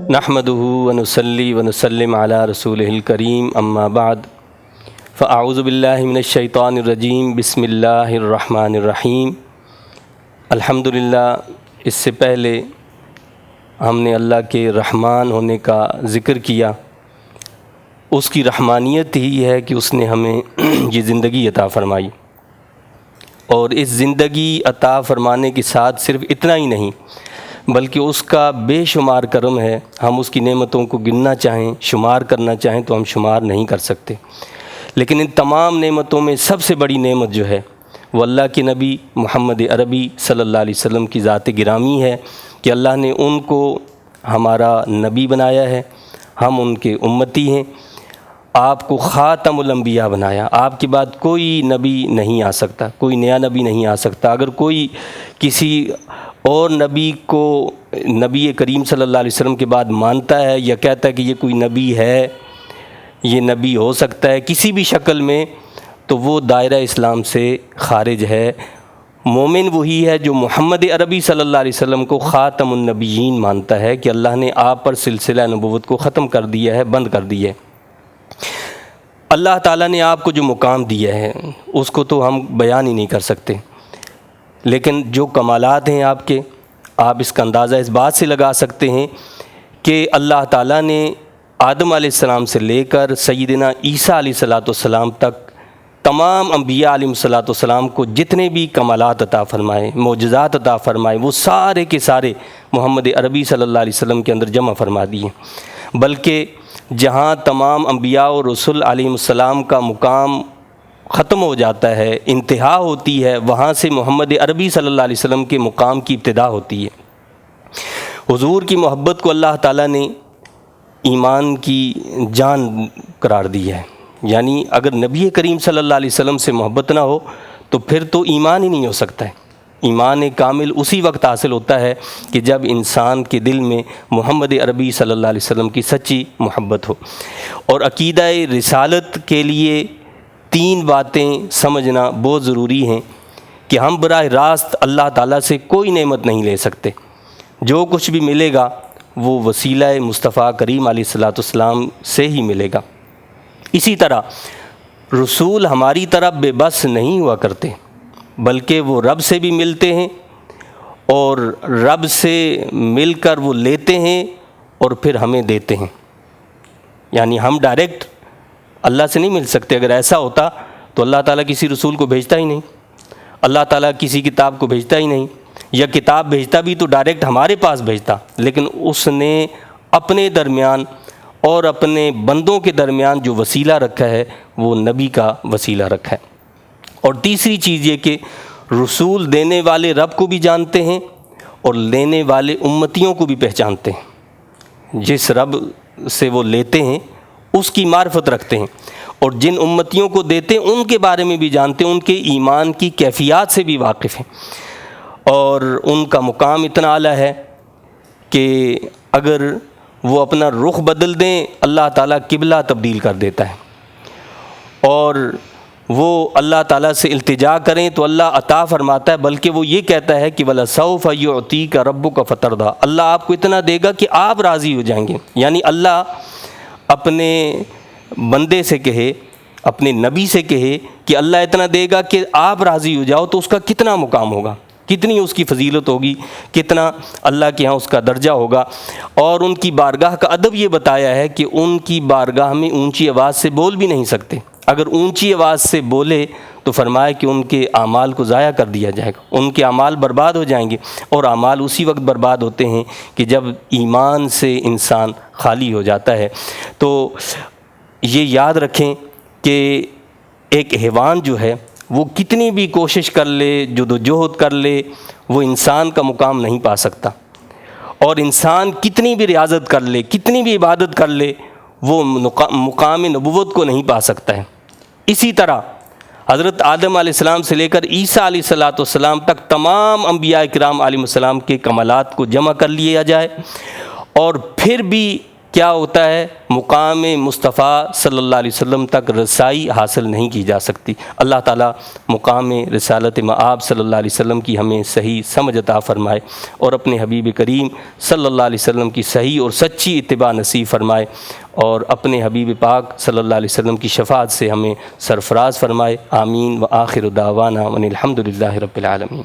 نحمده ونصلي ونسلم على رسوله الكريم اما بعد فاعوذ باللہ من الشیطان الرجیم بسم اللہ الرحمن الرحیم۔ الحمدللہ، اس سے پہلے ہم نے اللہ کے رحمان ہونے کا ذکر کیا۔ اس کی رحمانیت ہی ہے کہ اس نے ہمیں یہ زندگی عطا فرمائی، اور اس زندگی عطا فرمانے کے ساتھ صرف اتنا ہی نہیں بلکہ اس کا بے شمار کرم ہے۔ ہم اس کی نعمتوں کو گننا چاہیں، شمار کرنا چاہیں تو ہم شمار نہیں کر سکتے، لیکن ان تمام نعمتوں میں سب سے بڑی نعمت جو ہے وہ اللہ کے نبی محمد عربی صلی اللہ علیہ وسلم کی ذات گرامی ہے کہ اللہ نے ان کو ہمارا نبی بنایا ہے، ہم ان کے امتی ہیں۔ آپ کو خاتم الانبیاء بنایا، آپ کے بعد کوئی نبی نہیں آ سکتا، کوئی نیا نبی نہیں آ سکتا۔ اگر کوئی کسی اور نبی کو نبی کریم صلی اللہ علیہ وسلم کے بعد مانتا ہے یا کہتا ہے کہ یہ کوئی نبی ہے، یہ نبی ہو سکتا ہے کسی بھی شکل میں، تو وہ دائرہ اسلام سے خارج ہے۔ مومن وہی ہے جو محمد عربی صلی اللہ علیہ وسلم کو خاتم النبیین مانتا ہے کہ اللہ نے آپ پر سلسلہ نبوت کو ختم کر دیا ہے، بند کر دیا ہے۔ اللہ تعالیٰ نے آپ کو جو مقام دیا ہے اس کو تو ہم بیان ہی نہیں کر سکتے، لیکن جو کمالات ہیں آپ کے، آپ اس کا اندازہ اس بات سے لگا سکتے ہیں کہ اللہ تعالیٰ نے آدم علیہ السلام سے لے کر سیدنا عیسیٰ علیہ السلام تک تمام انبیاء علیہ السلام کو جتنے بھی کمالات عطا فرمائے، معجزات عطا فرمائے، وہ سارے کے سارے محمد عربی صلی اللہ علیہ وسلم کے اندر جمع فرما دیے۔ بلکہ جہاں تمام انبیاء اور رسول علیہ السلام کا مقام ختم ہو جاتا ہے، انتہا ہوتی ہے، وہاں سے محمد عربی صلی اللہ علیہ وسلم کے مقام کی ابتدا ہوتی ہے۔ حضور کی محبت کو اللہ تعالیٰ نے ایمان کی جان قرار دی ہے، یعنی اگر نبی کریم صلی اللہ علیہ وسلم سے محبت نہ ہو تو پھر تو ایمان ہی نہیں ہو سکتا ہے۔ ایمان کامل اسی وقت حاصل ہوتا ہے کہ جب انسان کے دل میں محمد عربی صلی اللہ علیہ وسلم کی سچی محبت ہو۔ اور عقیدہ رسالت کے لیے تین باتیں سمجھنا بہت ضروری ہیں کہ ہم براہ راست اللہ تعالیٰ سے کوئی نعمت نہیں لے سکتے۔ جو کچھ بھی ملے گا وہ وسیلہ مصطفیٰ کریم علیہ السلام سے ہی ملے گا۔ اسی طرح رسول ہماری طرح بے بس نہیں ہوا کرتے، بلکہ وہ رب سے بھی ملتے ہیں، اور رب سے مل کر وہ لیتے ہیں اور پھر ہمیں دیتے ہیں۔ یعنی ہم ڈائریکٹ اللہ سے نہیں مل سکتے۔ اگر ایسا ہوتا تو اللہ تعالیٰ کسی رسول کو بھیجتا ہی نہیں، اللہ تعالیٰ کسی کتاب کو بھیجتا ہی نہیں، یا کتاب بھیجتا بھی تو ڈائریکٹ ہمارے پاس بھیجتا، لیکن اس نے اپنے درمیان اور اپنے بندوں کے درمیان جو وسیلہ رکھا ہے وہ نبی کا وسیلہ رکھا ہے۔ اور تیسری چیز یہ کہ رسول دینے والے رب کو بھی جانتے ہیں اور لینے والے امتیوں کو بھی پہچانتے ہیں۔ جس رب سے وہ لیتے ہیں اس کی معرفت رکھتے ہیں، اور جن امتیوں کو دیتے ہیں ان کے بارے میں بھی جانتے ہیں، ان کے ایمان کی کیفیات سے بھی واقف ہیں۔ اور ان کا مقام اتنا اعلیٰ ہے کہ اگر وہ اپنا رخ بدل دیں اللہ تعالیٰ قبلہ تبدیل کر دیتا ہے، اور وہ اللہ تعالیٰ سے التجا کریں تو اللہ عطا فرماتا ہے، بلکہ وہ یہ کہتا ہے کہ وَلَسَوْفَ يُعْطِيكَ رَبُّكَ فَتَرْضَىٰ، اللہ آپ کو اتنا دے گا کہ آپ راضی ہو جائیں گے۔ یعنی اللہ اپنے بندے سے کہے، اپنے نبی سے کہے کہ اللہ اتنا دے گا کہ آپ راضی ہو جاؤ، تو اس کا کتنا مقام ہوگا، کتنی اس کی فضیلت ہوگی، کتنا اللہ کے ہاں اس کا درجہ ہوگا۔ اور ان کی بارگاہ کا ادب یہ بتایا ہے کہ ان کی بارگاہ میں اونچی آواز سے بول بھی نہیں سکتے۔ اگر اونچی آواز سے بولے تو فرمایا کہ ان کے اعمال کو ضائع کر دیا جائے گا، ان کے اعمال برباد ہو جائیں گے۔ اور اعمال اسی وقت برباد ہوتے ہیں کہ جب ایمان سے انسان خالی ہو جاتا ہے۔ تو یہ یاد رکھیں کہ ایک حیوان جو ہے وہ کتنی بھی کوشش کر لے، جدوجہد کر لے، وہ انسان کا مقام نہیں پا سکتا، اور انسان کتنی بھی ریاضت کر لے، کتنی بھی عبادت کر لے، وہ مقام نبوت کو نہیں پا سکتا ہے۔ اسی طرح حضرت آدم علیہ السلام سے لے کر عیسیٰ علیہ السلام تک تمام انبیاء کرام علیہ السلام کے کمالات کو جمع کر لیا جائے، اور پھر بھی کیا ہوتا ہے، مقام مصطفیٰ صلی اللہ علیہ وسلم تک رسائی حاصل نہیں کی جا سکتی۔ اللہ تعالیٰ مقام رسالت مآب صلی اللہ علیہ وسلم کی ہمیں صحیح سمجھ عطا فرمائے، اور اپنے حبیب کریم صلی اللہ علیہ وسلم کی صحیح اور سچی اتباع نصیب فرمائے، اور اپنے حبیب پاک صلی اللہ علیہ وسلم کی شفاعت سے ہمیں سرفراز فرمائے۔ آمین۔ وآخر دعوانا ان الحمد للہ رب العالمین۔